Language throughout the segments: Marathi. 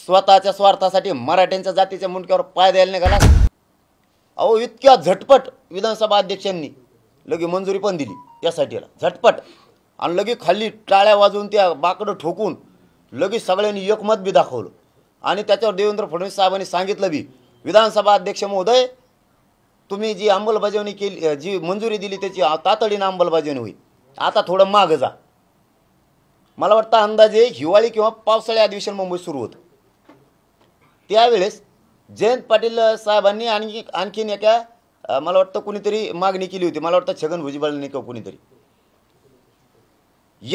स्वतःच्या स्वार्थासाठी मराठ्यांच्या जातीच्या मुंडक्यावर पाय द्यायला निघाला। अहो इतक्या झटपट विधानसभा अध्यक्षांनी लगे मंजुरी पण दिली यासाठीला झटपट, आणि लगे खाली टाळ्या वाजवून त्या बाकडं ठोकून लगे सगळ्यांनी एकमत बी दाखवलं। आणि त्याच्यावर देवेंद्र फडणवीस साहेबांनी सांगितलं बी, विधानसभा अध्यक्ष महोदय तुम्ही जी अंमलबजावणी केली, जी मंजुरी दिली त्याची तातडीने अंमलबजावणी होईल, आता थोडं मागं जा। मला वाटतं अंदाजे हिवाळी किंवा पावसाळी अधिवेशन मुंबईत सुरू होतं, त्यावेळेस जयंत पाटील साहेबांनी आणखीन एका मला वाटतं कुणीतरी मागणी केली होती, मला वाटतं छगन भुजबळांनी किंवा कुणीतरी,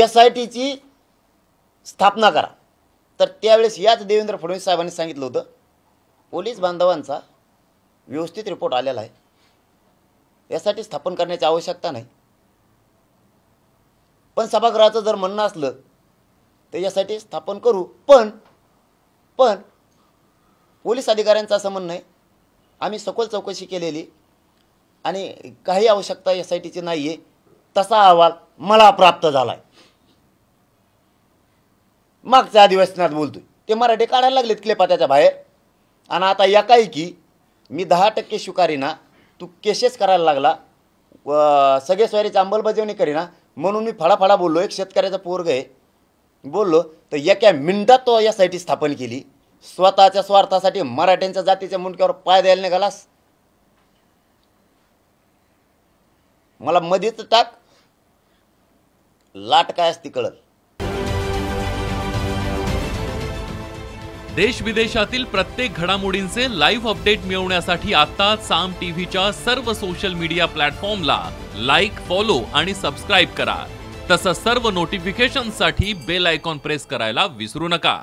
SITची स्थापना करा। तर त्यावेळेस याच देवेंद्र फडणवीस साहेबांनी सांगितलं होतं पोलीस बांधवांचा व्यवस्थित रिपोर्ट आलेला आहे, यासाठी स्थापन करण्याची आवश्यकता नाही। पण सभागृहाचं जर म्हणणं असलं तर यासाठी स्थापन करू, पण पोलीस अधिकाऱ्यांचं असं म्हणणं आहे आम्ही सखोल चौकशी केलेली आणि काही आवश्यकता SITची नाही आहे, तसा अहवाल मला प्राप्त झाला आहे। मागच्या अधिवेशनात बोलतोय ते मराठी काढायला लागलेत क्लेपात्याच्या बाहेर, आणि आता एकाएकी मी 10% स्वीकारीना, तू केसेस करायला लागला, सगळे स्वारीची अंमलबजावणी करीना म्हणून मी फडाफडा बोललो, एक शेतकऱ्याचा पोरग आहे बोललो, तर एका मिनिटात तो SIT स्थापन केली। स्वतःच्या स्वार्थासाठी मराठ्यांच्या जातीच्या मुंडक्यावर पाय द्यायला निघालास। मला मध्येच टाक, लाट काय असती कळल। देश विदेशातील प्रत्येक घडामोडींचे लाईव्ह अपडेट मिळवण्यासाठी आता साम टीव्हीच्या सर्व सोशल मीडिया प्लॅटफॉर्मला लाईक, फॉलो आणि सबस्क्राईब करा। तसंच सर्व नोटिफिकेशनसाठी बेल आयकॉन प्रेस करायला विसरू नका।